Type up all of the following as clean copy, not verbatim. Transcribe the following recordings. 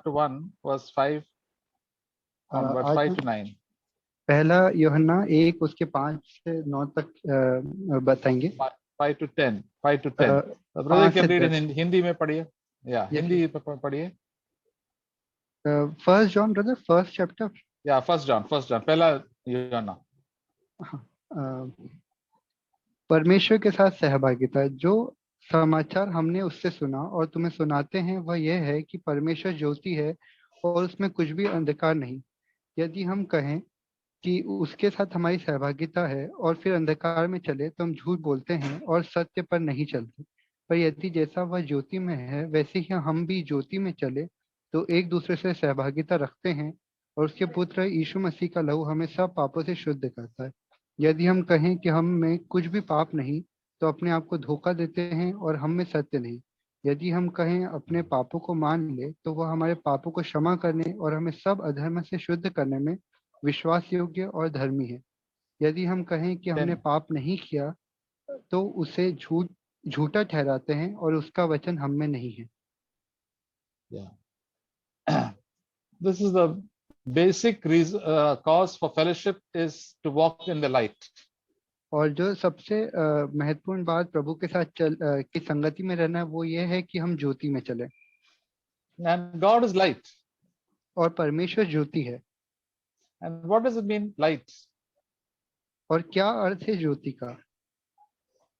chapter 1, verse 5 onwards, आज 5 हम to 9. पहला यूहन्ना 1 उसके 5 से 9 तक बताएंगे। 5 to 10. 5 to 10. Brother, you 5 can से read in 10। Hindi में पढ़िए. Yeah, Yes, Hindi पढ़िए. First John brother, first chapter. Yeah, first John. पहला यूहन्ना. परमेश्वर के साथ सहभागिता, जो समाचार हमने उससे सुना और तुम्हें सुनाते हैं वह यह है कि परमेश्वर ज्योति है और उसमें कुछ भी अंधकार नहीं। यदि हम कहें कि उसके साथ हमारी सहभागिता है और फिर अंधकार में चले तो हम झूठ बोलते हैं और सत्य पर नहीं चलते। पर यदि जैसा वह ज्योति में है वैसे ही हम भी ज्योति में चले तो एक दूसरे से सहभागिता रखते हैं और उसके पुत्र यीशु मसीह का लहू हमें सब पापों से शुद्ध करता है। यदि हम कहें कि हम में कुछ भी पाप नहीं तो अपने आप को धोखा देते हैं और हम में सत्य नहीं। यदि हम कहें अपने पापों को मान ले तो वह हमारे पापों को क्षमा करने और हमें सब अधर्म से शुद्ध करने में विश्वास योग्य और धर्मी है। यदि हम कहें कि हमने 10. पाप नहीं किया तो उसे झूठा ठहराते हैं और उसका वचन हम में नहीं है। Yeah. This is the basic reason, cause for fellowship is to walk in the light. और जो सबसे महत्वपूर्ण बात प्रभु के साथ की संगति में रहना है वो ये है कि हम ज्योति में चले। And God is light. और परमेश्वर ज्योति है। And what does it mean, light? और क्या अर्थ है ज्योति का?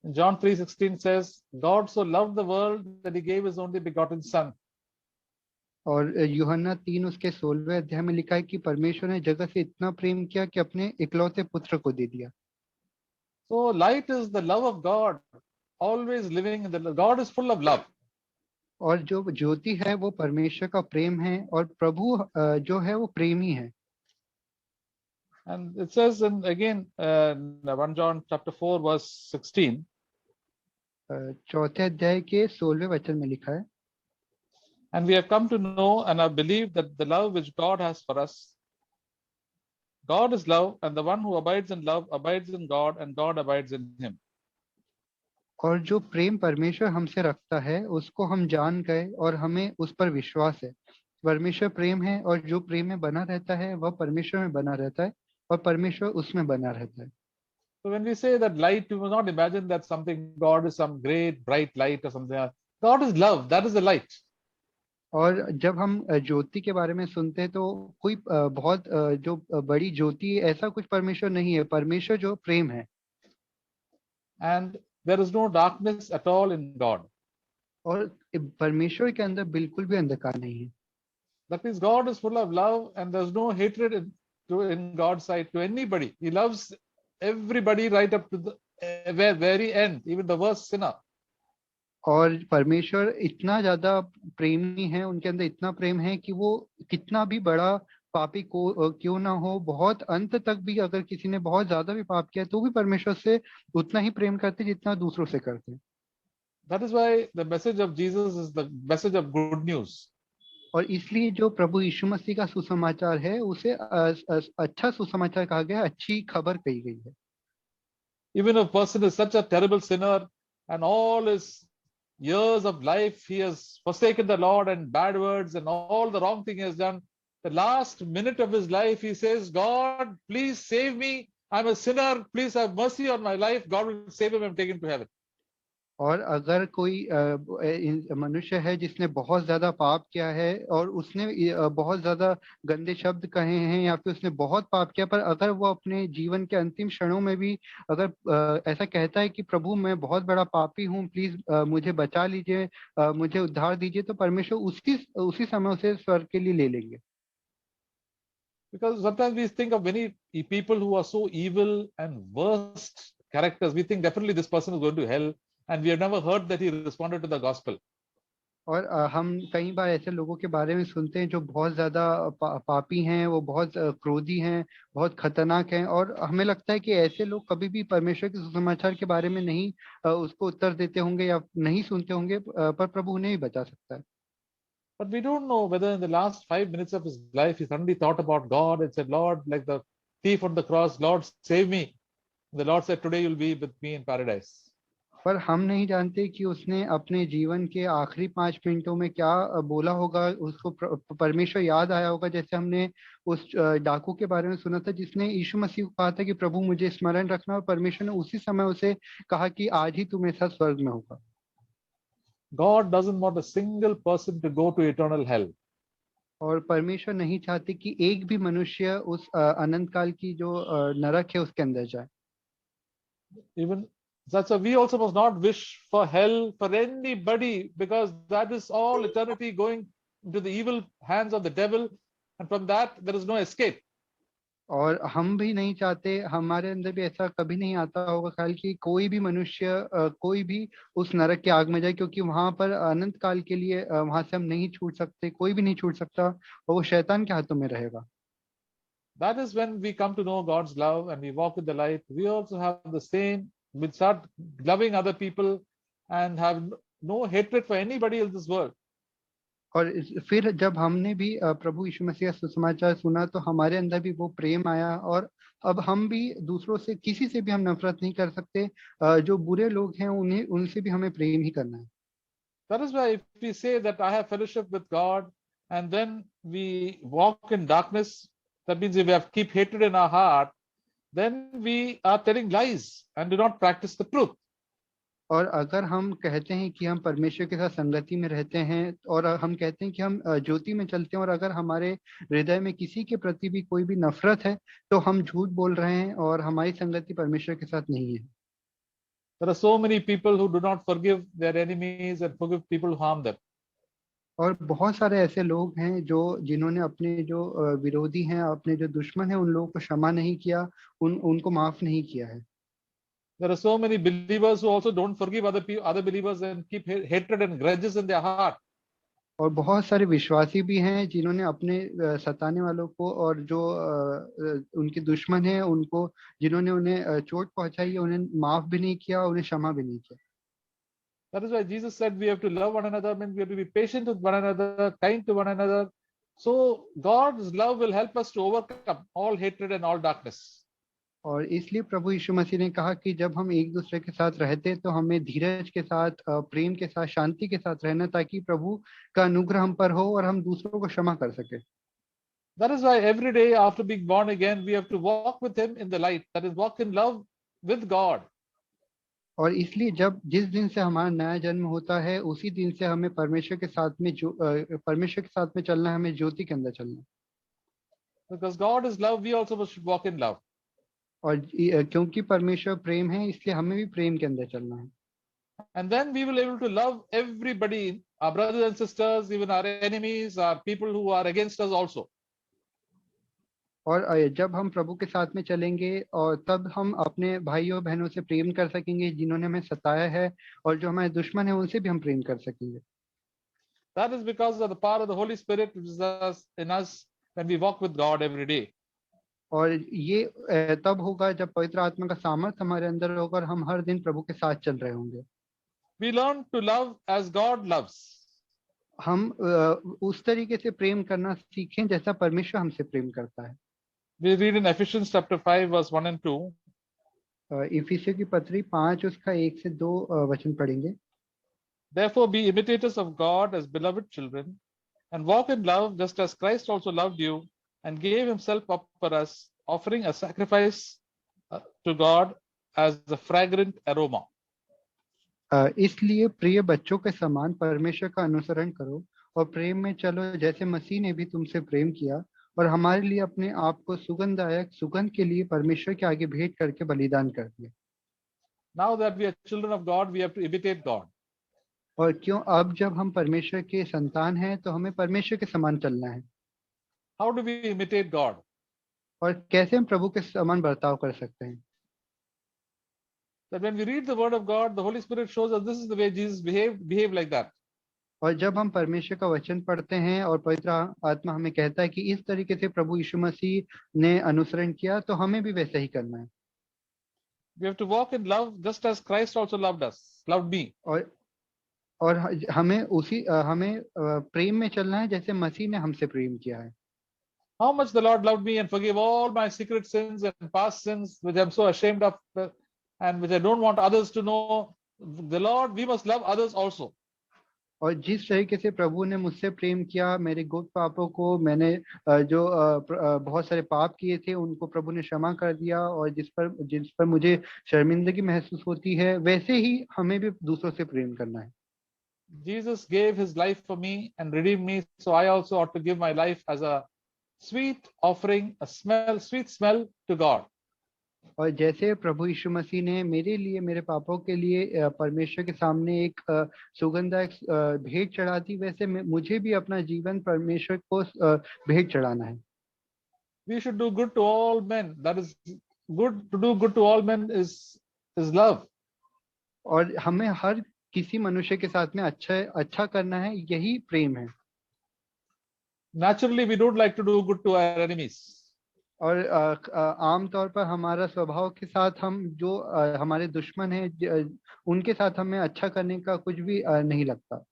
John 3:16 says, God so loved the world that he gave his only begotten son. और यूहन्ना 3 उसके 16वें अध्याय में लिखा है कि परमेश्वर ने जगत से इतना प्रेम किया कि अपने इकलौते पुत्र को दे दिया। So light is the love of God, always living in the God is full of love. और जो ज्योति है वो परमेश्वर का प्रेम है और प्रभु जो है वो प्रेमी है। And it says in again 1 John chapter 4 verse 16. चौथे अध्याय के 16वें वचन में लिखा है, And we have come to know and have believed that the love which God has for us, God is love, and the one who abides in love abides in God, and God abides in him. और जो प्रेम परमेश्वर हमसे रखता है उसको हम जान गए और हमें उस पर विश्वास है। परमेश्वर प्रेम है और जो प्रेम में बना रहता है वह परमेश्वर में बना रहता है और परमेश्वर उसमें बना रहता है। So when we say that light, you must not imagine that something, God is some great bright light or something else. God is love, that is the light. और जब हम ज्योति के बारे में सुनते हैं तो कोई बहुत जो बड़ी ज्योति ऐसा कुछ परमेश्वर नहीं है। परमेश्वर जो प्रेम है। And there is no darkness at all in God. और परमेश्वर के अंदर बिल्कुल भी अंधकार नहीं है। That means God is full of love and there's no hatred in God's sight to anybody. He loves everybody right up to the very end, even the worst sinner. और परमेश्वर इतना ज्यादा प्रेमी है, उनके अंदर इतना प्रेम है कि वो कितना भी बड़ा पापी को क्यों ना हो, बहुत अंत तक भी अगर किसी ने बहुत ज्यादा भी पाप किया तो भी परमेश्वर से उतना ही प्रेम करते जितना दूसरों से करते। That is why the message of Jesus is the message of good news. और इसलिए जो प्रभु यीशु मसीह का सुसमाचार है उसे अच्छा सुसमाचार कहा गया, अच्छी खबर कही गई है। Even if a person is such a terrible sinner and all his years of life he has forsaken the Lord and bad words and all the wrong thing he has done, the last minute of his life he says, God, please save me. I'm a sinner. Please have mercy on my life. God will save him and take him to heaven. और अगर कोई मनुष्य है जिसने बहुत ज्यादा पाप किया है और उसने बहुत ज्यादा गंदे शब्द कहे हैं या फिर उसने बहुत पाप किया, पर अगर वो अपने जीवन के अंतिम क्षणों में भी अगर ऐसा कहता है कि प्रभु मैं बहुत बड़ा पापी हूँ, प्लीज मुझे बचा लीजिए, मुझे उद्धार दीजिए, तो परमेश्वर उसी समय उसे स्वर्ग के लिए ले लेंगे। Because sometimes we think of many people who are so evil and worst characters. We think definitely this person is going to hell, and we have never heard that he responded to the gospel. और हम कई बार ऐसे लोगों के बारे में सुनते हैं जो बहुत ज्यादा पापी हैं, वो बहुत क्रोधी हैं, बहुत खतरनाक हैं, और हमें लगता है कि ऐसे लोग कभी भी परमेश्वर के सुसमाचार के बारे में नहीं उसको उत्तर देते होंगे या नहीं सुनते होंगे, पर प्रभु उन्हें ही बचा सकता है। But we don't know whether in the last 5 minutes of his life he suddenly thought about God and said, Lord, like the thief on the cross, Lord, save me. The Lord said, today you'll be with me in paradise. पर हम नहीं जानते कि उसने अपने जीवन के आखिरी 5 मिनटों में क्या बोला होगा। उसको परमेश्वर याद आया होगा, जैसे हमने उस डाकू के बारे में सुना था जिसने यीशु मसीह को कहा था कि प्रभु मुझे स्मरण रखना, और परमेश्वर ने उसी समय उसे कहा कि आज ही तू मेरे साथ स्वर्ग में होगा। God doesn't want a single person to go to eternal hell. और परमेश्वर नहीं चाहते कि एक भी मनुष्य उस अनंत काल की जो नरक है उसके अंदर जाए। Even that's why we also must not wish for hell for anybody, because that is all eternity going into the evil hands of the devil, and from that there is no escape. और हम भी नहीं चाहते, हमारे अंदर भी ऐसा कभी नहीं आता होगा ख्याल कि कोई भी मनुष्य कोई भी उस नरक की आग में जाए, क्योंकि वहां पर अनंत काल के लिए वहां से हम नहीं छूट सकते, कोई भी नहीं छूट सकता, और वो शैतान के हाथों में रहेगा। That is when we come to know God's love and we walk in the light. We also have the same. We start loving other people and have no hatred for anybody in this world. और फिर जब हमने भी प्रभु यीशु मसीह का सुसमाचार सुना तो हमारे अंदर भी वो प्रेम आया, और अब हम भी दूसरों से किसी से भी हम नफरत नहीं कर सकते। जो बुरे लोग हैं उन्हें उनसे भी हमें प्रेम ही करना है। That is why if we say that I have fellowship with God and then we walk in darkness, that means if we have keep hatred in our heart, then we are telling lies and do not practice the truth. और अगर हम कहते हैं कि हम परमेश्वर के साथ संगति में रहते हैं, और हम कहते हैं कि हम ज्योति में चलते हैं, और अगर हमारे हृदय में किसी के प्रति भी कोई भी नफरत है, तो हम झूठ बोल रहे हैं और हमारी संगति परमेश्वर के साथ नहीं है। There are so many people who do not forgive their enemies and forgive people who harm them. और बहुत सारे ऐसे लोग हैं जो जिन्होंने अपने जो विरोधी हैं, अपने जो दुश्मन हैं, उन लोगों को क्षमा नहीं किया, उनको माफ नहीं किया है। There are so many believers who also don't forgive other believers and keep hatred and grudges in their heart. और बहुत सारे विश्वासी भी हैं जिन्होंने अपने सताने वालों को और जो उनके दुश्मन हैं उनको, जिन्होंने उन्हें चोट पहुंचाई है, उन्हें माफ भी नहीं किया, उन्हें क्षमा भी नहीं किया। That is why Jesus said we have to love one another, means we have to be patient with one another, kind to one another. So God's love will help us to overcome all hatred and all darkness. और इसलिए प्रभु यीशु मसीह ने कहा कि जब हम एक दूसरे के साथ रहते तो हमें धीरज के साथ, प्रेम के साथ, शांति के साथ रहना, ताकि प्रभु का अनुग्रह हम पर हो और हम दूसरों को क्षमा कर सके। That is why every day after being born again, we have to walk with Him in the light. That is, walk in love with God. और इसलिए जब जिस दिन से हमारा नया जन्म होता है उसी दिन से हमें परमेश्वर के साथ में परमेश्वर के साथ में चलना है, हमें ज्योति के अंदर चलना है। Because God is love, we also should walk in love. और क्योंकि परमेश्वर प्रेम है, इसलिए हमें भी प्रेम के अंदर चलना है। And then we will be able to love everybody, our brothers and sisters, even our enemies, our people who are against us also. और जब हम प्रभु के साथ में चलेंगे और तब हम अपने भाइयों बहनों से प्रेम कर सकेंगे जिन्होंने हमें सताया है, और जो हमारे दुश्मन है उनसे भी हम प्रेम कर सकेंगे। That is because of the power of the Holy Spirit which is in us when we walk with God every day. और ये तब होगा जब पवित्र आत्मा का सामर्थ हमारे अंदर होगा और हम हर दिन प्रभु के साथ चल रहे होंगे। We learn to love as God loves. हम उस तरीके से प्रेम करना सीखें जैसा परमेश्वर हमसे प्रेम करता है। We read in Ephesians chapter 5 verse 1 and 2. इफिसियों की पत्री 5 उसका 1 से 2 वचन पढ़ेंगे। Therefore be imitators of God as beloved children, and walk in love just as Christ also loved you and gave himself up for us, offering a sacrifice to God as a fragrant aroma. इसलिए प्रिय बच्चों के समान परमेश्वर का अनुसरण करो और प्रेम में चलो जैसे मसीह ने भी तुमसे प्रेम किया और हमारे लिए अपने आप को सुगंधदायक सुगंध के लिए परमेश्वर के आगे भेंट करके बलिदान कर दिया। Now that we are children of God, we have to imitate God. और क्यों अब जब हम परमेश्वर के संतान हैं तो हमें परमेश्वर के समान चलना है। How do we imitate God? और कैसे हम प्रभु के समान बर्ताव कर सकते हैं? That when we read the word of God, the Holy Spirit shows us this is the way Jesus behave like that. और जब हम परमेश्वर का वचन पढ़ते हैं और पवित्र आत्मा हमें कहता है कि इस तरीके से प्रभु यीशु मसीह ने अनुसरण किया, तो हमें भी वैसा ही करना है। We have to walk in love just as Christ also loved us, loved me. और हमें प्रेम में चलना है जैसे मसीह ने हमसे प्रेम किया है। How much the Lord loved me and forgave all my secret sins and past sins, which I'm so ashamed of and which I don't want others to know. the Lord, we must love others also. और जिस तरीके से प्रभु ने मुझसे प्रेम किया, मेरे गुप्त पापों को मैंने बहुत सारे पाप किए थे उनको प्रभु ने क्षमा कर दिया, और जिस पर मुझे शर्मिंदगी महसूस होती है, वैसे ही हमें भी दूसरों से प्रेम करना है। Jesus gave his life for me and redeemed me, so I also ought to give my life as a sweet offering, sweet smell to God. और जैसे प्रभु यीशु मसीह ने मेरे लिए, मेरे पापों के लिए परमेश्वर के सामने एक सुगंधदायक भेंट चढ़ा दी, वैसे मुझे भी अपना जीवन परमेश्वर को भेंट चढ़ाना है। We should do good to all men. That is good. To do good to all men is love. और हमें हर किसी मनुष्य के साथ में अच्छा करना है, यही प्रेम है। Naturally, we don't like to do good to our enemies. और आमतौर पर हमारा स्वभाव के साथ हम जो हमारे दुश्मन हैं उनके साथ हमें अच्छा करने का कुछ भी नहीं लगता।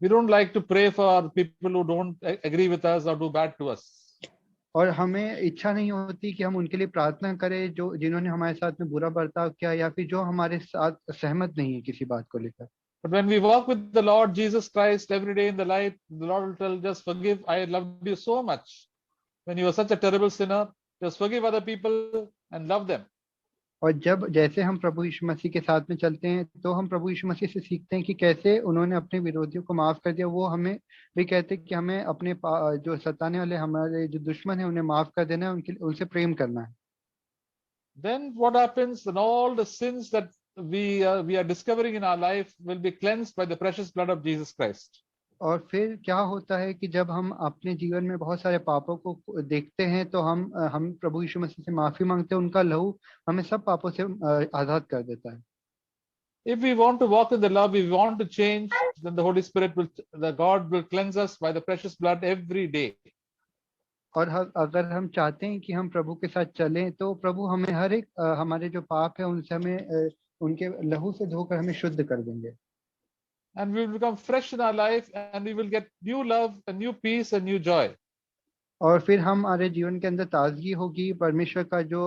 We don't like to pray for people who don't agree with us or do bad to us. और हमें इच्छा नहीं होती कि हम उनके लिए प्रार्थना करें जिन्होंने हमारे साथ में बुरा बर्ताव किया, या फिर जो हमारे साथ सहमत नहीं है किसी बात को लेकर। But when we walk with the Lord Jesus Christ every day in the light, the Lord will tell, just forgive. I loved you so much. When you were such a terrible sinner, just forgive other people and love them. और जैसे हम प्रभु यीशु मसीह के साथ में चलते हैं, तो हम प्रभु यीशु मसीह से सीखते हैं कि कैसे उन्होंने अपने विरोधियों को माफ कर दिया। वो हमें भी कहते हैं कि हमें अपने जो सताने वाले हमारे जो दुश्मन है उन्हें माफ कर देना है, उनसे प्रेम करना है। Then what happens? Then all the sins that we are discovering in our life will be cleansed by the precious blood of Jesus Christ. और फिर क्या होता है कि जब हम अपने जीवन में बहुत सारे पापों को देखते हैं, तो हम प्रभु यीशु मसीह से माफी मांगते हैं। उनका लहू हमें सब पापों से आजाद कर देता है। If we want to walk in the love, if we want to change, then the Holy Spirit the God will cleanse us by the precious blood every day. और अगर हम चाहते हैं कि हम प्रभु के साथ चलें, तो प्रभु हमें हर एक हमारे जो पाप है उनसे हमें उनके लहू से धोकर हमें शुद्ध कर देंगे। And we will become fresh in our life, and we will get new love and new peace and new joy. और फिर हमारे जीवन के अंदर ताजगी होगी, परमेश्वर का जो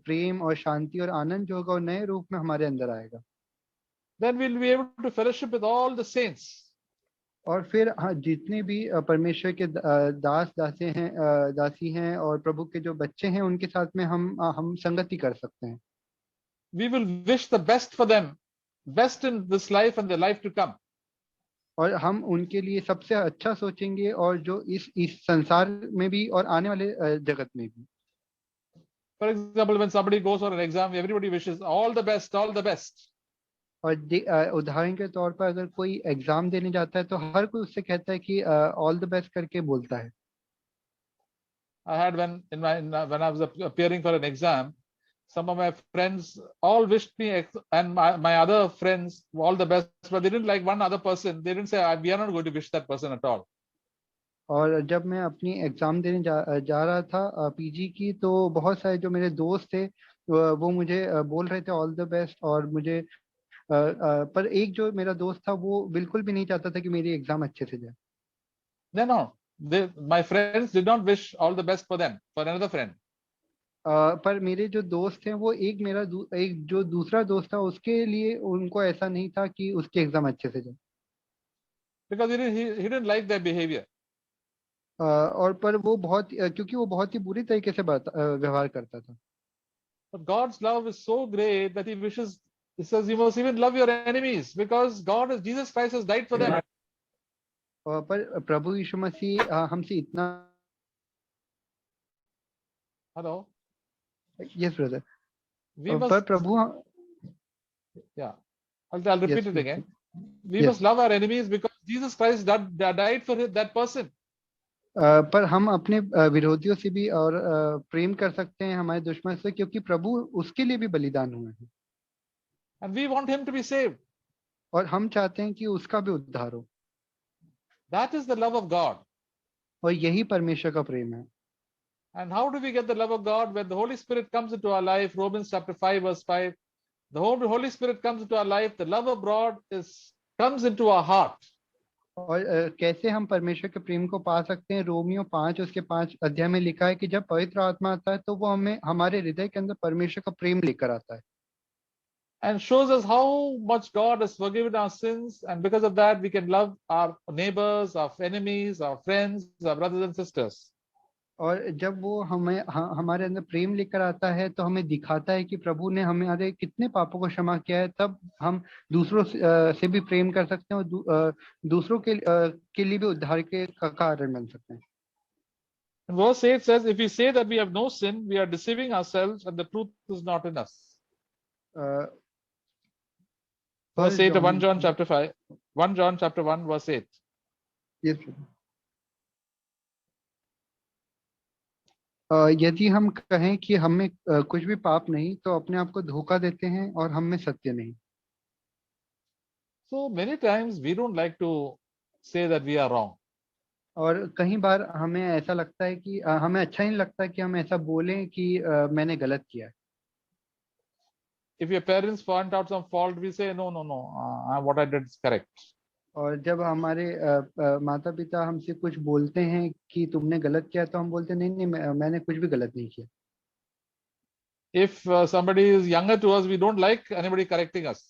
प्रेम और शांति और आनंद जो होगा वो नए रूप में हमारे अंदर आएगा। Then we'll be able to fellowship with all the saints. और फिर जितने भी परमेश्वर के दासी हैं और प्रभु के जो बच्चे हैं, उनके साथ में हम संगति कर सकते हैं। We will wish the best for them, best in this life and the life to come. और हम उनके लिए सबसे अच्छा सोचेंगे, और जो इस संसार में भी और आने वाले जगत में भी। For example, when somebody goes for an exam, everybody wishes all the best, all the best. और उदाहरण के तौर पर अगर कोई एग्जाम देने जाता है, तो हर कोई उससे कहता है कि ऑल द बेस्ट करके बोलता है। I had when I was appearing for an exam, some of my friends all wished me and my other friends all the best, but they didn't like one other person. They didn't say, we are not going to wish that person at all. और जब मैं अपनी exam देने जा रहा था PG की, तो बहुत सारे जो मेरे दोस्त थे वो मुझे बोल रहे थे ऑल द बेस्ट, और मुझे पर एक जो मेरा दोस्त था वो बिल्कुल भी नहीं चाहता था कि मेरी एग्जाम अच्छे से जाए। No. My friends did not wish all the best for them, for another friend. पर मेरे जो दोस्त हैं, वो एक जो दूसरा दोस्त था, उसके लिए उनको ऐसा नहीं था कि उसकी एग्जाम अच्छे से जाए। Because he didn't like their behavior. और पर वो क्योंकि वो बहुत ही बुरी तरीके से व्यवहार करता था। But God's love is so great that He says you must even love your enemies, because Jesus Christ has died for them. पर प्रभु यीशु मसीह हमसे इतना। Hello. Yes, brother. पर प्रभु, yeah, I'll repeat it again. We must love our enemies because Jesus Christ died for that person. पर हम अपने विरोधियों से भी और प्रेम कर सकते हैं, हमारे दुश्मन से, क्योंकि प्रभु उसके लिए भी बलिदान हुए हैं। And we want him to be saved. और हम चाहते हैं कि उसका भी उद्धार हो। That is the love of God. और यही परमेश्वर का प्रेम है। And how do we get the love of God? When the Holy Spirit comes into our life, Romans chapter 5 verse 5, the Holy Spirit comes into our life, the love of God comes into our heart. और कैसे हम परमेश्वर के प्रेम को पा सकते हैं? Romeo 5 उसके 5 अध्याय में लिखा है कि जब पवित्र आत्मा आता है, तो वो हमें हमारे हृदय के अंदर परमेश्वर का प्रेम लेकर आता है। and shows us how much God has forgiven our sins, and because of that, we can love our neighbors, our enemies, our friends, our brothers and sisters. और जब वो हमारे अंदर प्रेम लेकर आता है तो हमें दिखाता है कि प्रभु ने हमारे कितने पापों को क्षमा किया है, तब हम दूसरों से भी प्रेम कर सकते हैं और दूसरों के लिए भी उद्धार के कारण बन सकते हैं। And verse 8 says, if we say that we have no sin, we are deceiving ourselves and the truth is not in us. Verse 8 of 1 John chapter 5, 1 John chapter 1 verse 8. Yes, यदि हम कहें कि हमें कुछ भी पाप नहीं तो अपने आप को धोखा देते हैं और हम में सत्य नहीं। So many times we don't like to say that we are wrong. और कई बार हमें ऐसा लगता है कि हमें अच्छा नहीं लगता कि हम ऐसा बोलें कि मैंने गलत किया है। If your parents point out some fault, we say no, what I did is correct. और जब हमारे माता पिता हमसे कुछ बोलते हैं कि तुमने गलत किया, तो हम बोलते नहीं, मैंने कुछ भी गलत नहीं किया। If somebody is younger to us, we don't like anybody correcting us.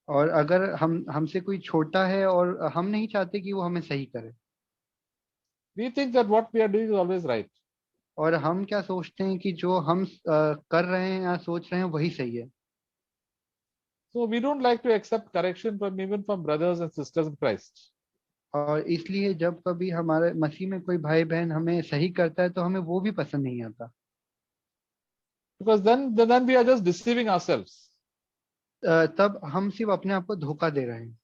और अगर हमसे कोई छोटा है और हम नहीं चाहते कि वो हमें सही करे। We think that what we are doing is always right. और हम क्या सोचते हैं कि जो हम कर रहे हैं या सोच रहे हैं वही सही है। So we don't like to accept correction from even from brothers and sisters in Christ. और इसलिए जब कभी हमारे मसीह में कोई भाई बहन हमें सही करता है तो हमें वो भी पसंद नहीं आता। Because then we are just deceiving ourselves. तब हम सिर्फ अपने आप को धोखा दे रहे हैं।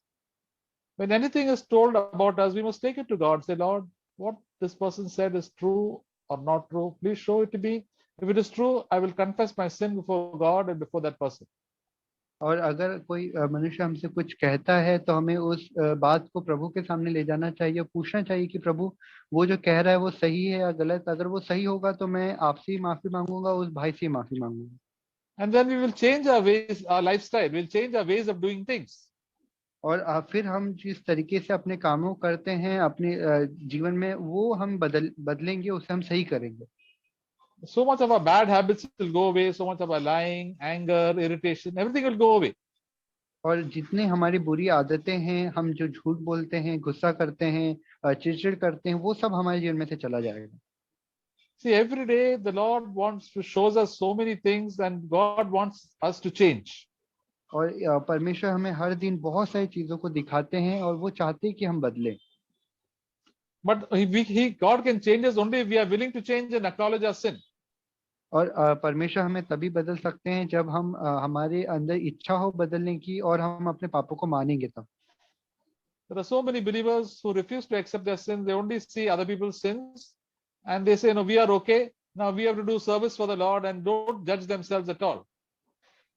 When anything is told about us, we must take it to God. Say, Lord, what this person said is true or not true. Please show it to me. If it is true, I will confess my sin before God and before that person. और अगर कोई मनुष्य हमसे कुछ कहता है तो हमें उस बात को प्रभु के सामने ले जाना चाहिए, पूछना चाहिए कि प्रभु वो जो कह रहा है वो सही है या गलत। अगर वो सही होगा तो मैं आपसे ही माफी मांगूंगा, उस भाई से ही माफी मांगूंगा। And then we will change our ways, our lifestyle. We'll change our ways of doing things. और फिर हम जिस तरीके से अपने कामों करते हैं अपने जीवन में, वो हम बदलेंगे, उसे हम सही करेंगे। So much of our bad habits will go away. So much of our lying, anger, irritation, everything will go away. और जितने हमारी बुरी आदतें हैं, हम जो झूठ बोलते हैं, गुस्सा करते हैं, चिड़चिड़ करते हैं, वो सब हमारे जीवन में से चला जाएगा। See, every day the Lord wants to show us so many things, and God wants us to change. और परमेश्वर हमें हर दिन बहुत सारी चीजों को दिखाते हैं और वो चाहते हैं कि हम बदलें। But God can change us only if we are willing to change and acknowledge our sin. और परमेश्वर हमें तभी बदल सकते हैं जब हम हमारे अंदर इच्छा हो बदलने की और हम अपने पापों को मानेंगे तब। There are so many believers who refuse to accept their sins. They only see other people's sins and they say, no, we are okay. Now we have to do service for the Lord, and don't judge themselves at all.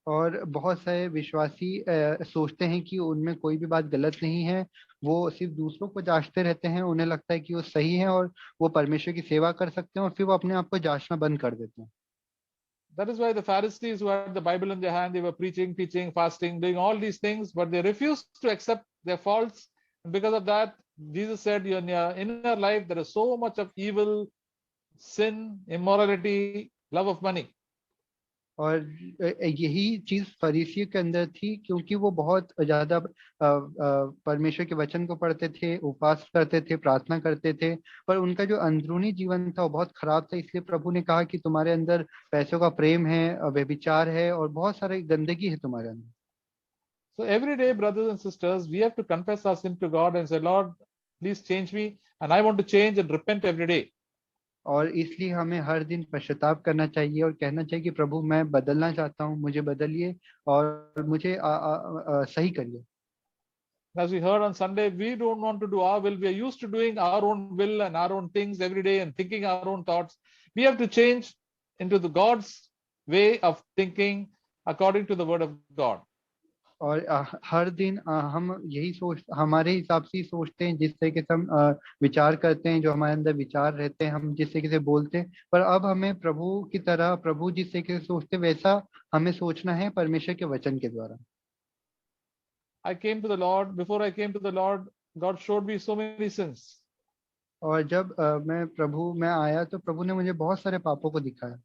और बहुत सारे विश्वासी सोचते हैं कि उनमें कोई भी बात गलत नहीं है, वो सिर्फ दूसरों को जांचते रहते हैं। उन्हें लगता है कि वो सही है और वो परमेश्वर की सेवा कर सकते हैं, और फिर वो अपने आप को जांचना बंद कर देते हैं। That is why the Pharisees who had the Bible in their hand, they were preaching, teaching, fasting, doing all these things, but they refused to accept their faults. And because of that, Jesus said, in your inner life, there is so much of evil, sin, immorality, love of money. और यही चीज फरीसियों के अंदर थी, क्योंकि वो बहुत ज्यादा परमेश्वर के वचन को पढ़ते थे, उपवास करते थे, प्रार्थना करते थे, पर उनका जो अंदरूनी जीवन था वो बहुत खराब था। इसलिए प्रभु ने कहा कि तुम्हारे अंदर पैसों का प्रेम है, व्यभिचार है और बहुत सारी गंदगी है तुम्हारे अंदर। So every day, brothers and sisters, we have to confess our sin to God and say, Lord, please change me, and I want to change and repent every day. और इसलिए हमें हर दिन पश्चाताप करना चाहिए और कहना चाहिए कि प्रभु मैं बदलना चाहता हूँ, मुझे बदलिए और मुझे सही करिए। As we heard on Sunday, we don't want to do our will. We are used to doing our own will and our own things every day and thinking our own thoughts. We have to change into the God's way of thinking according to the word of God. और हर दिन हम यही हमारे हिसाब से ही सोचते हैं, जिस तरीके से हम विचार करते हैं, जो हमारे अंदर विचार रहते हैं, हम जिस तरीके से बोलते हैं। पर अब हमें प्रभु की तरह, प्रभु जिस तरीके से सोचते वैसा हमें सोचना है परमेश्वर के वचन के द्वारा। I came to the Lord. Before I came to the Lord, God showed me so many sins. और जब मैं प्रभु में आया तो प्रभु ने मुझे बहुत सारे पापों को दिखाया।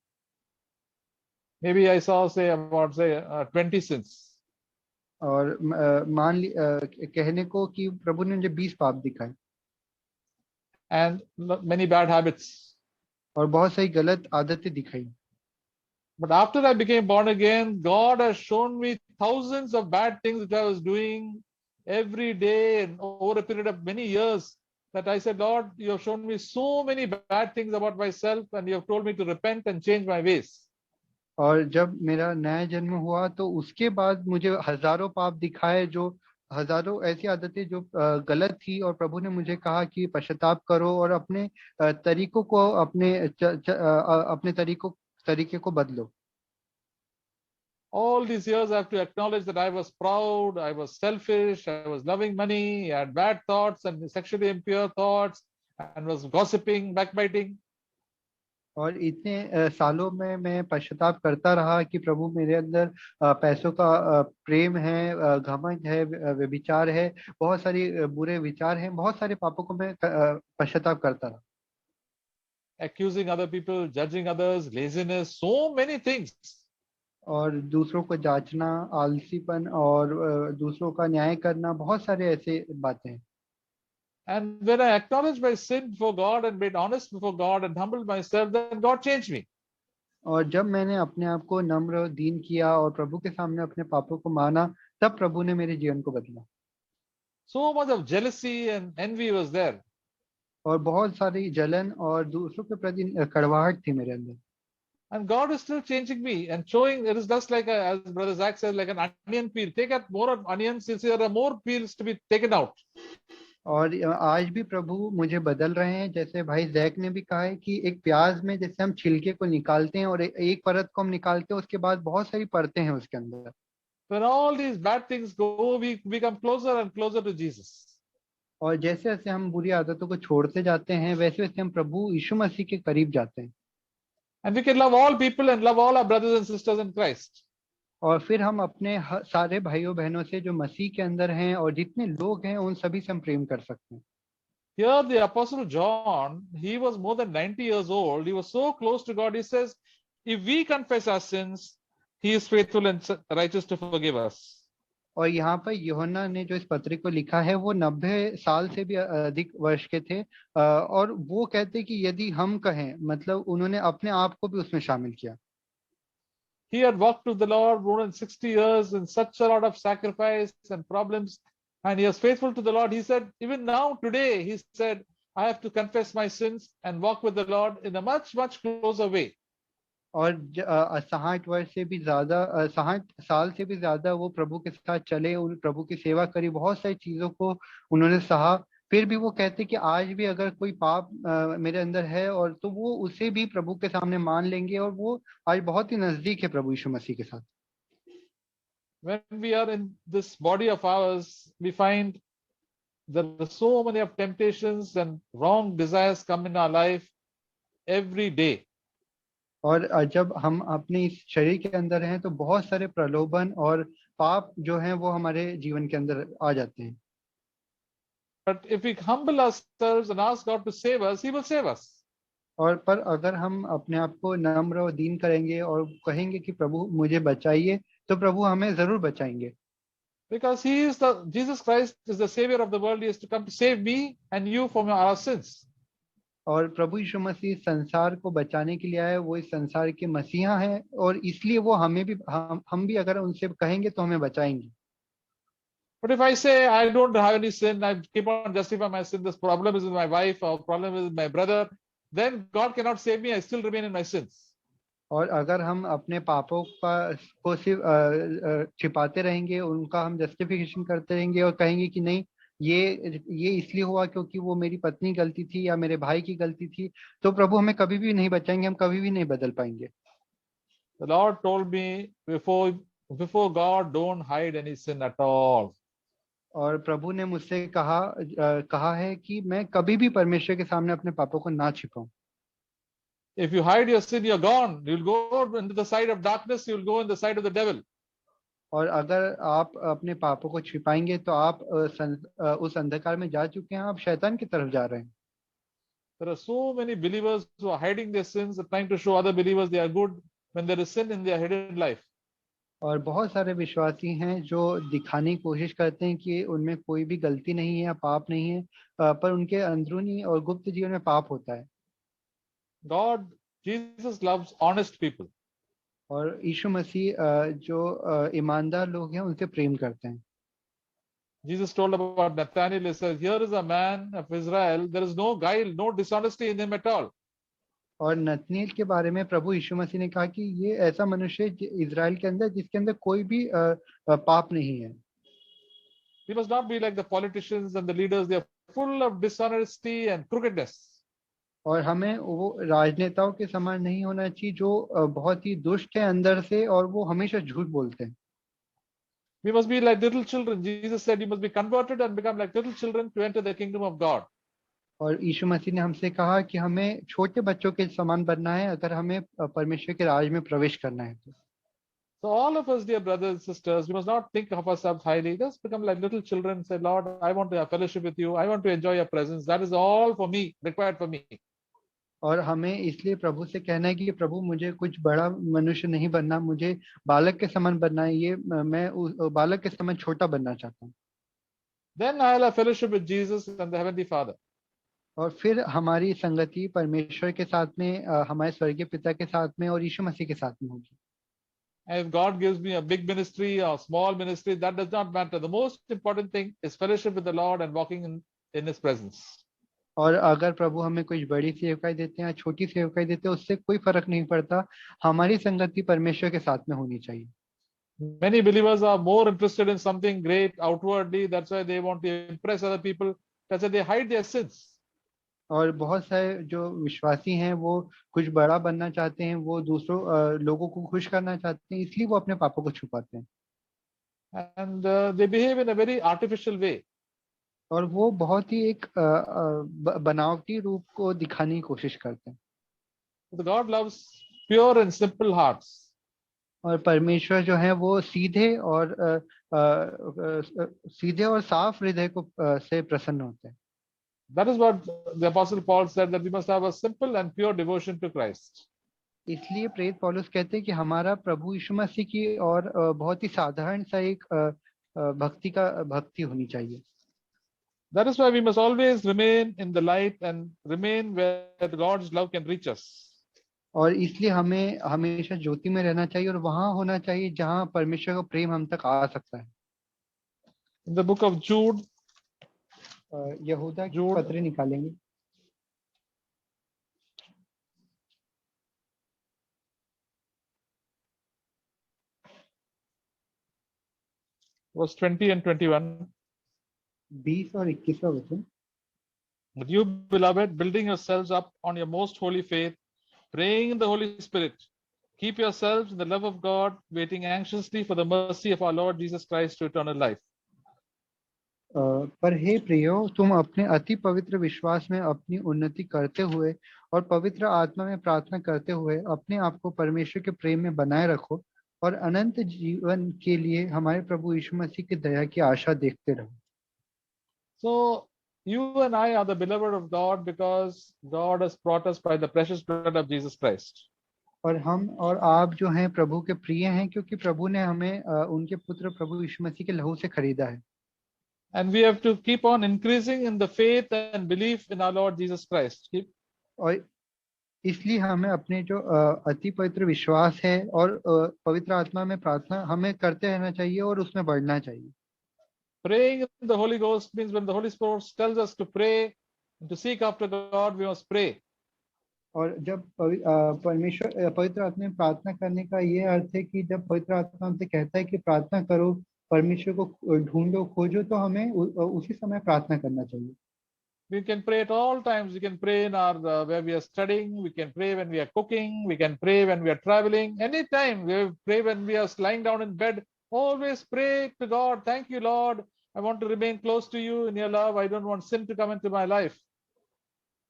Maybe I saw, say, about 20 sins. और कहने को कि प्रभु ने मुझे 20 पाप दिखाए and many bad habits. और बहुत सारी गलत आदतें दिखाई। But after I became born again, God has shown me thousands of bad things that I was doing every day and over a period of many years. That I said, Lord, you have shown me so many bad things about myself, and you have told me to repent and change my ways. और जब मेरा नया जन्म हुआ तो उसके बाद मुझे हजारों पाप दिखाए, जो हजारों ऐसी आदतें जो गलत थी, और प्रभु ने मुझे कहा कि पश्चाताप करो और अपने तरीकों को अपने तरीके को बदलो। All these years, I have to acknowledge that I was proud, I was selfish, I was loving money, I had bad thoughts and sexually impure thoughts, and was gossiping, backbiting. और इतने सालों में मैं पश्चाताप करता रहा कि प्रभु मेरे अंदर पैसों का प्रेम है, घमंड है, व्यभिचार है, बहुत सारी बुरे विचार हैं, बहुत सारे पापों को मैं पश्चाताप करता रहा। Accusing other people, judging others, laziness, so many things. और दूसरों को जांचना, आलसीपन और दूसरों का न्याय करना, बहुत सारे ऐसे बातें हैं। And when I acknowledged my sin before God and made honest before God and humbled myself, then God changed me. और जब मैंने अपने आप को नम्र और दीन किया और प्रभु के सामने अपने पापों को माना, तब प्रभु ने मेरे जीवन को बदला। So much of jealousy and envy was there. और बहुत सारी जलन और दूसरों के प्रति कड़वाहट थी मेरे अंदर। And God is still changing me and showing it is just like, as Brother Zach says, like an onion peel. Take out more of onions since there are more peels to be taken out. और आज भी प्रभु मुझे बदल रहे हैं, जैसे भाई Jack ने भी कहा है कि एक प्याज में जैसे हम छिलके को निकालते हैं और एक परत को हम निकालते हैं, उसके बाद बहुत सारी परतें हैं उसके अंदर। When all these bad things go, we become closer and closer to Jesus. और जैसे जैसे हम बुरी आदतों को छोड़ते जाते हैं, वैसे वैसे हम प्रभु यीशु मसीह के करीब जाते हैं। And we can love all people and love all our brothers and sisters in Christ. और फिर हम अपने सारे भाइयों बहनों से जो मसीह के अंदर हैं और जितने लोग हैं, उन सभी से हम प्रेम कर सकते हैं। Here the Apostle John, he was more than 90 years old. He was so close to God. He says, if we confess our sins, he is faithful and righteous to forgive us. और यहाँ पर यूहन्ना ने जो इस पत्री को लिखा है, वो 90 साल से भी अधिक वर्ष के थे, और वो कहते कि यदि हम कहें, मतलब उन्होंने अपने आप को भी उसमें शामिल किया। He had walked with the Lord more than 60 years in such a lot of sacrifice and problems, and he was faithful to the Lord. He said, even now, today, he said, I have to confess my sins and walk with the Lord in a much, much closer way. और 60 वर्ष से भी ज्यादा 60 साल से भी ज्यादा वो प्रभु के साथ चले, उन प्रभु की सेवा करी, बहुत सारी चीजों को उन्होंने सहा। फिर भी वो कहते कि आज भी अगर कोई पाप मेरे अंदर है, और तो वो उसे भी प्रभु के सामने मान लेंगे, और वो आज बहुत ही नजदीक है प्रभु यीशु मसीह के साथ। When we are in this body of ours, we find there are so many of temptations and wrong desires come in our life every day. और जब हम अपने इस शरीर के अंदर हैं, तो बहुत सारे प्रलोभन और पाप जो हैं वो हमारे जीवन के अंदर आ जाते हैं। But if we humble ourselves and ask God to save us, he will save us. और पर अगर हम अपने आप को नम्र और दीन करेंगे और कहेंगे कि प्रभु मुझे बचाइए, तो प्रभु हमें जरूर बचाएंगे। Because Jesus Christ is the savior of the world. He has to come to save me and you from our sins. और प्रभु यीशु मसीह संसार को बचाने के लिए आए, वो इस संसार के मसीहा हैं, और इसलिए वो हमें भी हम भी अगर उनसे कहेंगे तो हमें बचाएंगे। But if I say I don't have any sin, I keep on justifying my sin, this problem is with my wife or problem is with my brother, then God cannot save me. I still remain in my sins. और अगर हम अपने पापों को सिर्फ छिपाते रहेंगे, उनका हम जस्टिफिकेशन करते रहेंगे और कहेंगे कि नहीं, ये इसलिए हुआ क्योंकि वो मेरी पत्नी गलती थी या मेरे भाई की गलती थी, तो प्रभु हमें कभी भी नहीं बचाएंगे, हम कभी भी नहीं बदल पाएंगे। The Lord told me before God, don't hide any sin at all. और प्रभु ने मुझसे कहा है कि मैं कभी भी परमेश्वर के सामने अपने पापों को ना छिपाऊं। If you hide your sin, you're gone. You'll go into the side of darkness. You'll go in the side of the devil. और अगर आप अपने पापों को छिपाएंगे, तो आप उस अंधकार में जा चुके हैं, आप शैतान की तरफ जा रहे हैं। There are so many believers who are hiding their sins and trying to show other believers they are good when there is sin in their hidden life. और बहुत सारे विश्वासी हैं जो दिखाने की कोशिश करते हैं कि उनमें कोई भी गलती नहीं है या पाप नहीं है, पर उनके अंदरूनी और गुप्त जीवन में पाप होता है। God, Jesus loves honest people. और यीशु मसीह जो ईमानदार लोग हैं उनसे प्रेम करते हैं। Jesus told about Nathanael, he says, here is a man of Israel, there is no guile, no dishonesty in him at all. और नतनील के बारे में प्रभु यीशु मसीह ने कहा कि ये ऐसा मनुष्य है इज़राइल के अंदर जिसके अंदर कोई भी पाप नहीं है। We must not be like the politicians and the leaders, they are full of dishonesty and crookedness. और हमें वो राजनेताओं के समान नहीं होना चाहिए जो बहुत ही दुष्ट है अंदर से और वो हमेशा झूठ बोलते हैं। We must be like little children. Jesus said you must be converted and become like little children to enter the kingdom of God. और यीशु मसीह ने हमसे कहा कि हमें छोटे बच्चों के समान बनना है अगर हमें परमेश्वर के राज में प्रवेश करना है तो। So all of us, dear brothers and sisters, we must not think of ourselves highly. Just become like little children. Say, Lord, I want to have fellowship with you. I want to enjoy your presence. That is all for me, required for me. और हमें इसलिए प्रभु से कहना है कि प्रभु मुझे कुछ बड़ा मनुष्य नहीं बनना, मुझे बालक के समान बनना है। ये मैं बालक के समान छोटा बनना चाहता हूँ। Then I'll have fellowship with Jesus and the Heavenly Father. और फिर हमारी संगति परमेश्वर के साथ में, हमारे स्वर्गीय पिता के साथ में और यीशु मसीह के साथ में होगी। And if God gives me a big ministry or small ministry, that does not matter. The most important thing is fellowship with the Lord and walking in His presence. और अगर प्रभु हमें कुछ बड़ी सेवकाई देते हैं या छोटी सेवकाई देते हैं उससे कोई फर्क नहीं पड़ता, हमारी संगति परमेश्वर के साथ में होनी चाहिए। Many believers are more interested in something great outwardly. That's why they want to impress other people. That's why they hide their sins. और बहुत सारे जो विश्वासी हैं वो कुछ बड़ा बनना चाहते हैं, वो दूसरों लोगों को खुश करना चाहते हैं, इसलिए वो अपने पापों को छुपाते हैं। And they behave in a very artificial way. और वो बहुत ही एक बनावटी रूप को दिखाने की कोशिश करते हैं। So God loves pure and simple hearts. और परमेश्वर जो है वो सीधे और साफ हृदय को से प्रसन्न होते हैं। That is what the Apostle Paul said, that we must have a simple and pure devotion to Christ. इसलिए प्रेरित पौलुस कहते हैं कि हमारा प्रभु यीशु मसीह की और बहुत ही साधारण सा एक भक्ति होनी चाहिए। That is why we must always remain in the light and remain where God's love can reach us. और इसलिए हमें हमेशा ज्योति में रहना चाहिए और वहां होना चाहिए जहां परमेश्वर का प्रेम हम तक आ सकता है। In the book of Jude, यहूदा की पत्री निकालेंगे। verse 20 and 21. 20 और 21वां वचन। But you, beloved, building yourselves up on your most holy faith, praying in the Holy Spirit, keep yourselves in the love of God, waiting anxiously for the mercy of our Lord Jesus Christ to eternal life. पर हे प्रियो, तुम अपने अति पवित्र विश्वास में अपनी उन्नति करते हुए और पवित्र आत्मा में प्रार्थना करते हुए अपने आप को परमेश्वर के प्रेम में बनाए रखो और अनंत जीवन के लिए हमारे प्रभु यीशु मसीह की दया की आशा देखते रहो। So you and I are the beloved of God because God has brought us by the precious blood of Jesus Christ. और हम और आप जो हैं प्रभु के प्रिय हैं क्योंकि प्रभु ने हमें उनके पुत्र प्रभु यीशु मसीह के लहू से खरीदा है। And we have to keep on increasing in the faith and belief in our Lord Jesus Christ. और इसलिए हमें अपने जो अति पवित्र विश्वास है और पवित्र आत्मा में प्रार्थना हमें करते रहना चाहिए और उसमें बढ़ना चाहिए। Praying in the Holy Ghost means when the Holy Spirit tells us to pray, to seek after God, we must pray. और जब परमेश्वर पवित्र आत्मा में प्रार्थना करने का ये अर्थ है कि जब पवित्र आत्मा हमसे कहता है कि प्रार्थना करो, परमेश्वर को ढूंढो, खोजो, तो हमें उसी समय प्रार्थना करना चाहिए। We can pray at all times. We can pray in our where we are studying. We can pray when we are cooking. We can pray when we are traveling. Anytime we pray when we are lying down in bed. Always pray to God. Thank you, Lord. I want to remain close to you in your love. I don't want sin to come into my life.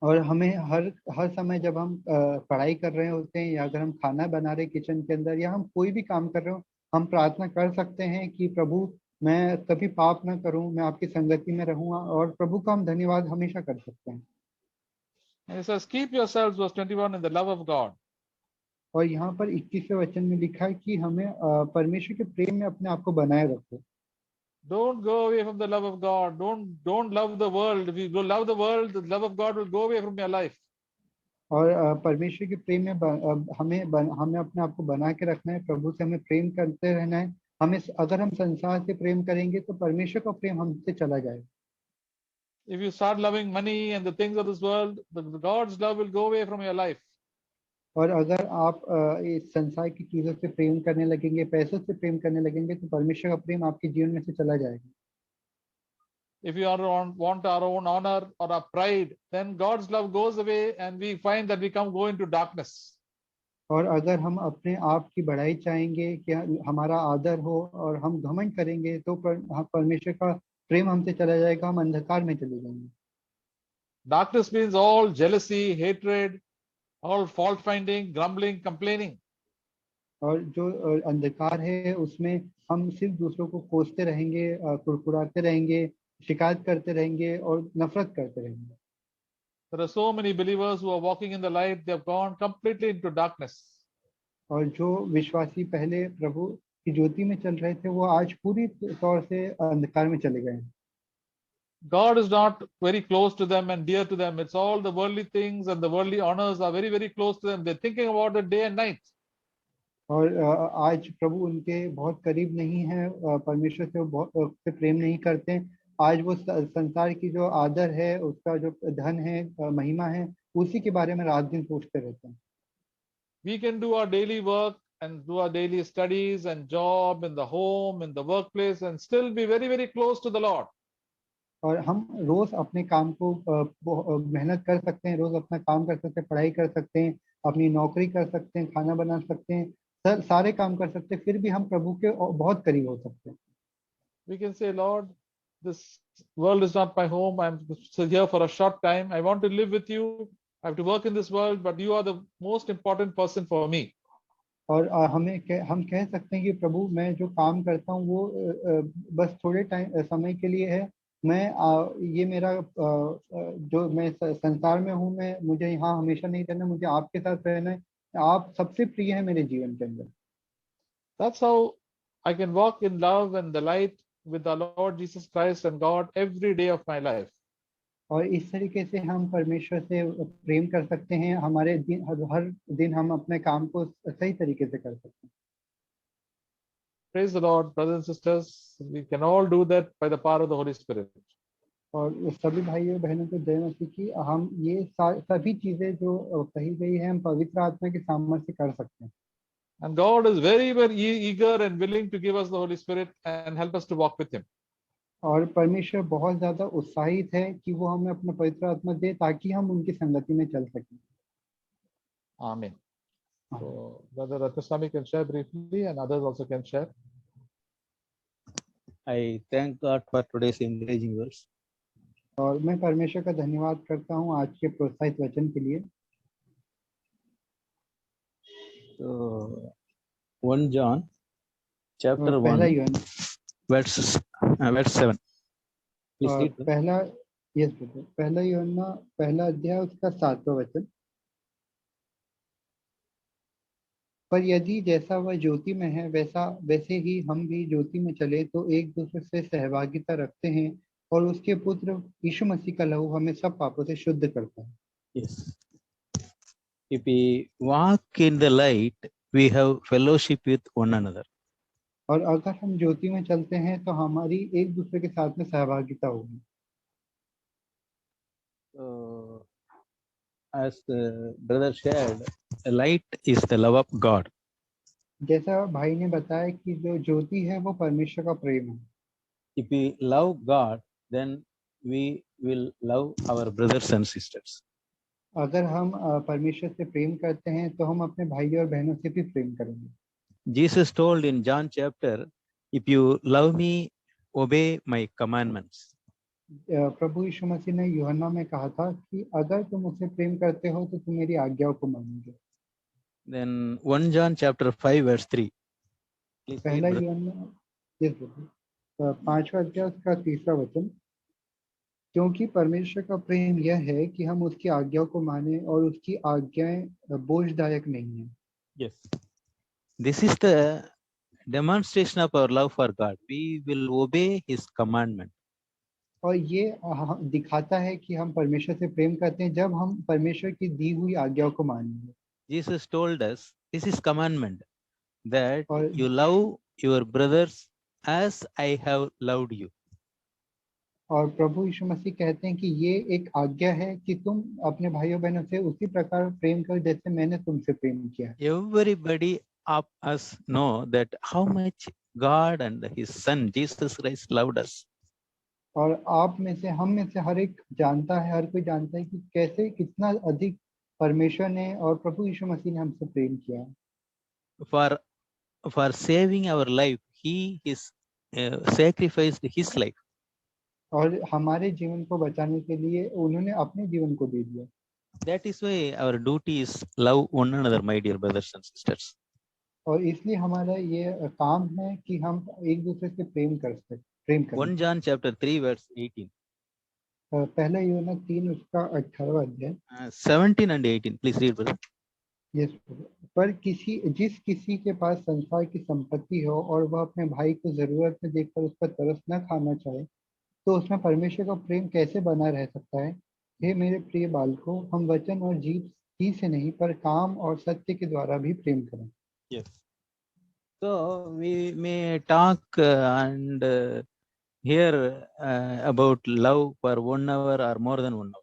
और हमें हर समय जब हम पढ़ाई कर रहे होते हैं या अगर हम खाना बना रहे किचन के अंदर या हम कोई भी काम कर रहे हो, हम प्रार्थना कर सकते हैं कि प्रभु मैं कभी पाप ना करूं, मैं आपकी संगति में रहूंगा, और प्रभु का हम धन्यवाद हमेशा कर सकते हैं। And it says, keep yourselves, verse 21, in the love of God. और यहाँ पर 21वें वचन में लिखा है कि हमें परमेश्वर के प्रेम में अपने आप को बनाए रखो। Don't go away from the love of God. Don't love the world. If you love the world, the love of God will go away from your life. और परमेश्वर के प्रेम में हमें अपने आप को बना के रखना है, प्रभु से हमें प्रेम करते रहना है। अगर हम संसार से प्रेम करेंगे तो परमेश्वर का प्रेम हमसे चला जाएगा। If you start loving money and the things of this world, the God's love will go away from your life. और अगर आप इस संसार की चीजों से प्रेम करने लगेंगे, पैसों से प्रेम करने लगेंगे, तो परमेश्वर का प्रेम आपके जीवन में से चला जाएगा। If you want our own honor or our pride, then God's love goes away and we find that we go into darkness. और अगर हम अपने आप की बढ़ाई चाहेंगे कि हमारा आदर हो और हम घमंड करेंगे, तो परमेश्वर का प्रेम हमसे चला जाएगा, हम अंधकार में चले जाएंगे। Darkness means all jealousy, hatred, all fault finding, grumbling, complaining. और जो अंधकार है उसमें हम सिर्फ दूसरों को कोसते रहेंगे, कुड़कुड़ाते रहेंगे, शिकायत करते रहेंगे और नफरत करते रहेंगे। There are so many believers who are walking in the light, they have gone completely into darkness. और जो विश्वासी पहले प्रभु की ज्योति में चल रहे थे, वो आज पूरी तौर से अंधकार में चले गए। God is not very close to them and dear to them. It's all the worldly things and the worldly honors are very, very close to them. They're thinking about it day and night. और आज प्रभु उनके बहुत करीब नहीं है, परमेश्वर से वो बहुत से प्रेम नहीं करते। आज वो संसार की जो आदर है, उसका जो धन है, महिमा है, उसी के बारे में रात दिन सोचते रहते हैं। We can do our daily work and do our daily studies and job in the home, in the workplace, and still be very, very close to the Lord. और हम रोज अपने काम को मेहनत कर सकते हैं, रोज अपना काम कर सकते हैं, पढ़ाई कर सकते हैं, अपनी नौकरी कर सकते हैं, खाना बना सकते हैं, सारे काम कर सकते हैं, फिर भी हम प्रभु के बहुत करीब हो सकते हैं। We can say, Lord, this world is not my home. I'm here for a short time. I want to live with you. I have to work in this world, but you are the most important person for me. और हम कह सकते हैं कि प्रभु, मैं जो काम करता हूँ वो बस थोड़े समय के लिए है। ये मेरा जो मैं संसार में हूँ, मुझे यहाँ हमेशा नहीं रहना, मुझे आपके साथ रहना है। आप सबसे प्रिय है मेरे जीवन के अंदर। That's how I can walk in love and the light with the Lord Jesus Christ and God every day of my life. और इस तरीके से हम परमेश्वर से प्रेम कर सकते हैं, हमारे हर दिन हम अपने काम को सही तरीके से कर सकते हैं। Praise the Lord, brothers and sisters. We can all do that by the power of the Holy Spirit. और सभी भाइयों बहनों को जय मसीह की। हम ये सभी चीजें जो कही गई है, हम पवित्र आत्मा के सामर्थ्य से कर सकते हैं। And God is very, very eager and willing to give us the Holy Spirit and help us to walk with Him. और परमेश्वर बहुत ज्यादा उत्साहित है कि वो हमें अपना पवित्र आत्मा दे, ताकि हम उनकी संगति में चल सकें। Amen. So, Brother Ratnaswamy can share briefly, and others also can share. I thank God for today's encouraging words. और मैं परमेश्वर का धन्यवाद करता हूँ आज के प्रोत्साहित वचन के लिए। So, 1 John chapter 1 पहला यूहन्ना verse 7. Please read. पहला यूहन्ना पहला अध्याय उसका 7वां वचन। पर यदि जैसा वह ज्योति में है वैसे ही हम भी ज्योति में चले, तो एक दूसरे से सहभागिता रखते हैं, और उसके पुत्र यीशु मसीह का लहू हमें सब पापों से शुद्ध करता है। Yes. If we walk in the light, we have fellowship with one another. और अगर हम ज्योति में चलते हैं तो हमारी एक दूसरे के साथ में सहभागिता होगी। So, as the brother shared, the light is the love of God. जैसा भाई ने बताया कि जो ज्योति है वो परमेश्वर का प्रेम है। If we love God, then we will love our brothers and sisters. अगर हम परमेश्वर से प्रेम करते हैं तो हम अपने भाइयों और बहनों से भी प्रेम करेंगे। Jesus told in John chapter, if you love me, obey my commandments. प्रभु यीशु मसीह ने यूहन्ना में कहा था कि अगर तुम मुझसे प्रेम करते हो तो तुम मेरी आज्ञाओं को मानोगे। Then 1 John chapter 5 verse 3. Please पहला read, यूहन्ना 5वां अध्याय उसका 3रा वचन। क्योंकि परमेश्वर का प्रेम यह है कि हम उसकी आज्ञाओं को माने, और उसकी आज्ञाएं बोझदायक नहीं है। Yes. This is the demonstration of our love for God. We will obey His commandment. और ये दिखाता है कि हम परमेश्वर से प्रेम करते हैं जब हम परमेश्वर की दी हुई आज्ञाओं को मानेंगे। Jesus told us, this is commandment, that और you love your brothers as I have loved you. और प्रभु यीशु मसीह कहते हैं कि ये एक आज्ञा है कि तुम अपने भाइयों बहनों से उसी प्रकार प्रेम करो जैसे मैंने तुमसे प्रेम किया है। Everybody of us know that how much God and His Son Jesus Christ loved us. और आप में से हम में से हर एक जानता है, हर कोई जानता है कि कैसे कितना अधिक परमेश्वर ने और प्रभु यीशु मसीह ने हमसे प्रेम किया है। For saving our life, He sacrificed His life. और हमारे जीवन को बचाने के लिए उन्होंने अपने जीवन को दे दिया। That is why our duty is love one another, my dear brothers and sisters. और इसलिए हमारा ये काम है कि हम एक दूसरे से प्रेम करें। 1 John chapter 3 verse 18. पहला यूहन्ना 3 उसका 18वां अध्याय 17 and 18. Please read, brother. Yes, पर जिस किसी के पास संसार की संपत्ति हो और वह अपने भाई को जरूरत में देखकर उस पर तरस न खाना चाहे, तो उसमें परमेश्वर का प्रेम कैसे बना रह सकता है? हे मेरे प्रिय बालकों, हम वचन और जीभ ही से नहीं पर काम और सत्य के द्वारा भी प्रेम करें। Yes. So we may talk and hear about love for 1 hour or more than 1 hour.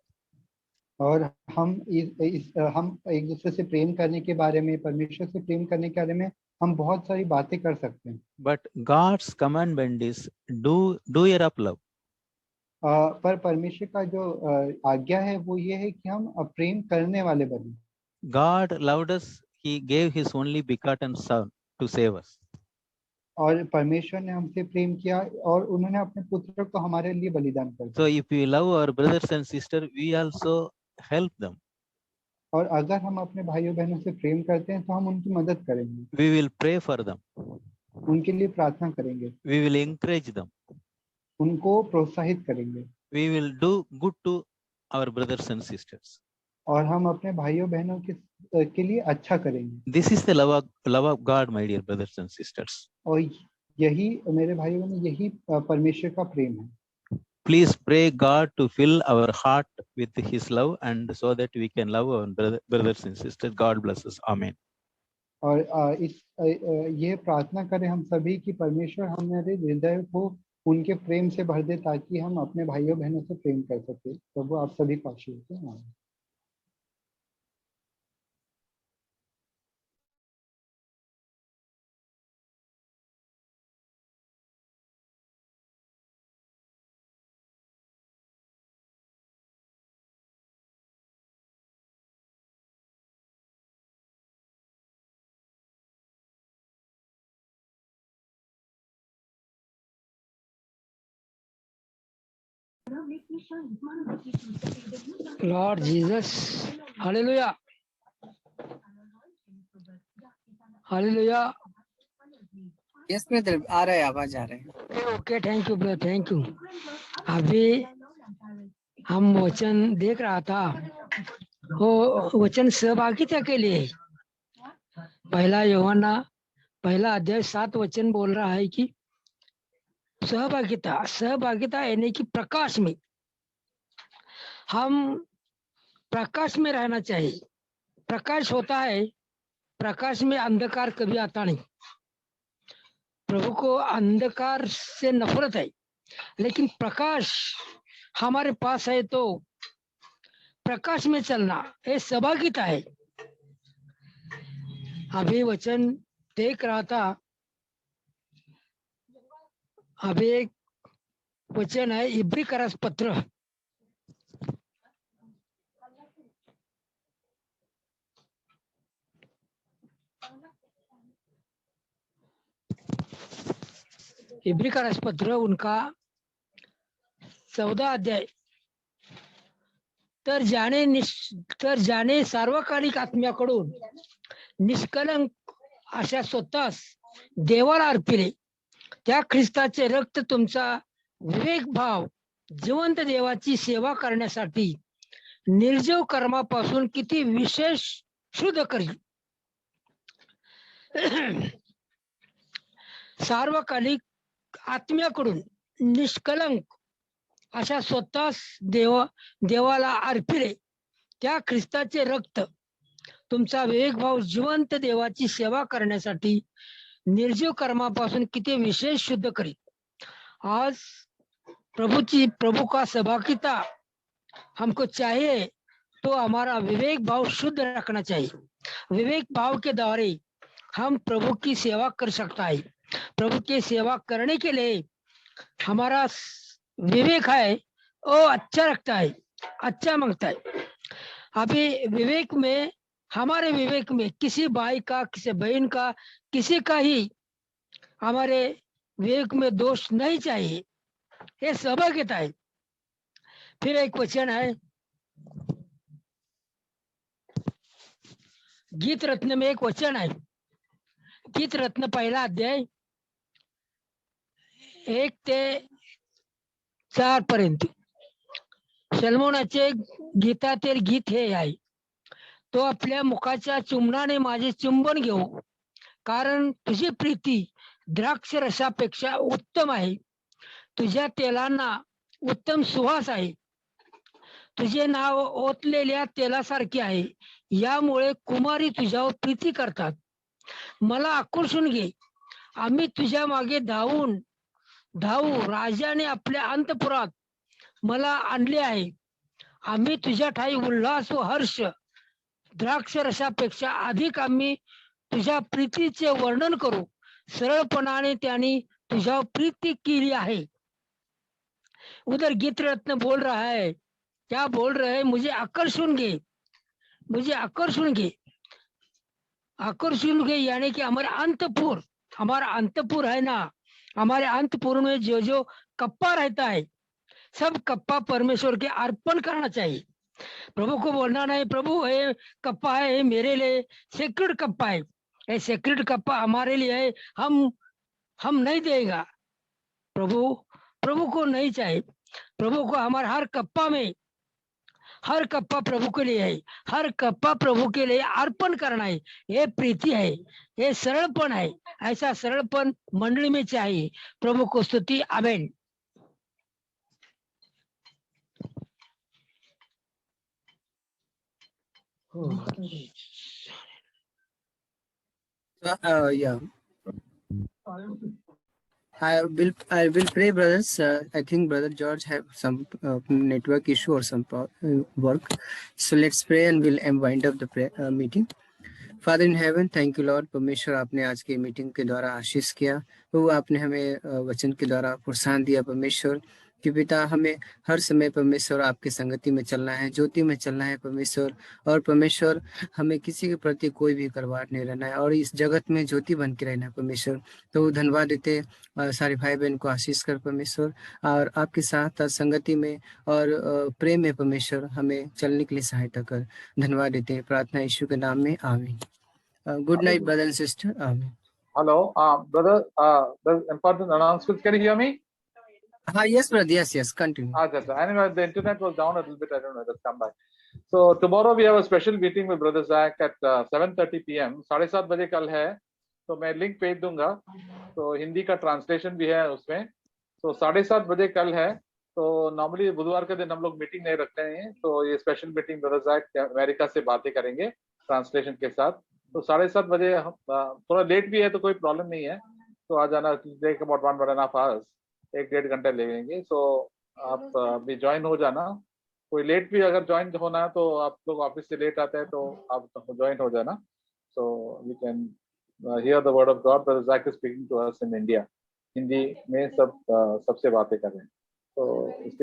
और हम हम एक दूसरे से प्रेम करने के बारे में, परमेश्वर से प्रेम करने के बारे में हम बहुत सारी बातें कर सकते हैं। But God's commandment is doer of love. पर परमेश्वर का जो आज्ञा है वो ये है कि हम प्रेम करने वाले बने। God loved us, He gave His only begotten Son to save us. और परमेश्वर ने हमसे प्रेम किया और उन्होंने अपने पुत्र को हमारे लिए बलिदान कर दिया। So if we love our brothers and sisters, we also help them. और अगर हम अपने भाइयों बहनों से प्रेम करते हैं तो हम उनकी मदद करेंगे। We will pray for them. उनके लिए प्रार्थना करेंगे। We will encourage them. उनको प्रोत्साहित करेंगे। We will do good to our brothers and sisters. और हम अपने भाइयों बहनों के लिए अच्छा करेंगे। This is the love of God, my dear brothers and sisters. और यही मेरे भाइयों बहनों, यही परमेश्वर का प्रेम है। Please pray God to fill our heart with His love, and so that we can love our brothers and sisters. God bless us. Amen. और ये प्रार्थना करें हम सभी कि परमेश्वर हमारे हृदय को उनके प्रेम से भर दे ताकि हम अपने भाइयों बहनों से प्रेम कर सके। प्रभु आप सभी को आशीष दें। Lord Jesus, hallelujah, hallelujah. Yes brother, आ रहा है, आवाज आ रहा है। Okay, thank you brother, thank you. अभी हम वचन देख रहा था, वो वचन सहभागिता के लिए पहला यूहन्ना पहला अध्याय 7 वचन बोल रहा है कि सहभागिता यानी कि प्रकाश में, हम प्रकाश में रहना चाहिए। प्रकाश होता है, प्रकाश में अंधकार कभी आता नहीं। प्रभु को अंधकार से नफरत है, लेकिन प्रकाश हमारे पास है तो प्रकाश में चलना ये सहभागिता है। अभी वचन देख रहा था, अभी एक वचन है इब्री करस पत्र इब्री करस पत्र उनका 14 अध्याय। तर ज्याने सार्वकालिक आत्म्याकडून निष्कलंक अशा स्वतःस देवाला अर्पिले, त्या ख्रिस्ताचे रक्त तुमचा विवेक भाव जिवंत देवाची सेवा करण्यासाठी निर्जीव कर्मापासून किती विशेष शुद्ध करील। सार्वकालिक आत्म्याकडून निष्कलंक अशा स्वतःच देवाला अर्पिले त्या ख्रिस्ताचे रक्त तुमचा विवेक भाव जिवंत देवाची सेवा करण्यासाठी निर्जीव कर्मापासून किती विशेष शुद्ध करीत। आज प्रभु का सहभागिता हमको चाहिए तो हमारा विवेक भाव शुद्ध रखना चाहिए। विवेक भाव के द्वारा हम प्रभु की सेवा कर सकता है। प्रभु की सेवा करने के लिए हमारा विवेक है वो अच्छा रखता है, अच्छा मांगता है। अभी विवेक में, हमारे विवेक में किसी भाई का, किसी बहन का, किसी का ही हमारे विवेक में दोष नहीं चाहिए, ये सहभागिता है। फिर एक वचन है गीत रत्न में, एक वचन है गीत रत्न पहिला अध्याय 1 ते 4 पर्यंत सलमोनाचे गीतातील गीत हे आहे, तो आपल्या मुखाच्या चुंबनाने माझे चुंबन घेऊ, कारण तुझी प्रीती द्राक्ष रसापेक्षा उत्तम आहे, तुझ्या तेलांना उत्तम सुवास आहे, तुझे नाव ओतलेल्या तेलासारखे आहे, यामुळे कुमारी तुझ्यावर प्रीती करतात। मला आकर्षून घे, आम्ही तुझ्या मागे धावू, राजाने आपल्या अंतपुरात मला आणले आहे, आम्ही तुझ्या ठाई उल्हास व हर्ष, द्राक्ष रसापेक्षा अधिक आम्ही तुझ्या प्रीतीचे वर्णन करू, सरळपणाने त्यांनी तुझ्यावर प्रीती केली आहे। उधर गीत रत्न बोल रहा है, क्या बोल रहे हैं, मुझे आकर्षण घे, मुझे आकर्षण घे, आकर्षण घे, यानी कि हमारा अंतपुर है ना, हमारे अंतपुर में जो कप्पा रहता है, सब कप्पा परमेश्वर के अर्पण करना चाहिए। प्रभु को बोलना नहीं, प्रभु ये कप्पा है, ये मेरे लिए सेक्रेट कप्पा है, ये सेक्रेट कप्पा हमारे लिए है, हम नहीं देगा। प्रभु को नहीं चाहिए, प्रभु को हमारा हर कप्पा प्रभु के लिए है, हर कप्पा प्रभु के लिए अर्पण करना है, ये प्रीति है, ये सरलपन है, ऐसा सरलपन मंडली में चाहिए। प्रभु को स्तुति, आमेन। Yeah, I will pray, brothers. I think Brother George have some network issue or some work. So let's pray and we'll wind up the meeting. Father in heaven, thank you Lord। परमेश्वर, आपने आज की meeting के द्वारा आशीष किया, वो आपने हमें वचन के द्वारा प्रोत्साहन दिया परमेश्वर कि पिता हमें हर समय परमेश्वर आपकी संगति में चलना है, ज्योति में चलना है परमेश्वर, और परमेश्वर हमें किसी के प्रति कोई भी करवाट नहीं रहना है और इस जगत में ज्योति बन के रहना है परमेश्वर। तो धन्यवाद देते सारे भाई बहन को आशीष कर परमेश्वर, और आपके साथ संगति में और प्रेम में परमेश्वर हमें चलने के लिए सहायता कर। धन्यवाद देते हैं, प्रार्थना यीशु के नाम में, आमीन। Good night, brother and sister. Amen. Hello, brother. There's important announcements. Can you hear me? Yes, brother. Yes. Continue. Anyway, the internet was down a little bit. I don't know. Let's come back. So tomorrow we have a special meeting with Brother Zach at 7:30 p.m. 7:30 बजे कल है, तो मैं link भेज दूंगा, तो हिंदी का translation भी है उसमें। तो 7:30 बजे कल है। तो नॉर्मली बुधवार के दिन हम लोग मीटिंग नहीं रखते हैं, तो ये special meeting brother Jack America से बातें करेंगे ट्रांसलेशन के साथ। तो 7:30 बजे, थोड़ा लेट भी है तो कोई प्रॉब्लम नहीं है, तो आ जाना। टेक अबाउट 1.5 hours, 1-1.5 घंटे लगेंगे। सो आप भी ज्वाइन हो जाना। कोई लेट भी अगर ज्वाइन होना है तो आप लोग ऑफिस से लेट आते हैं तो आप ज्वाइन हो जाना। So we can hear the word of God. Brother Jack is speaking to us in India. Hindi में सबसे बातें कर रहे हैं। तो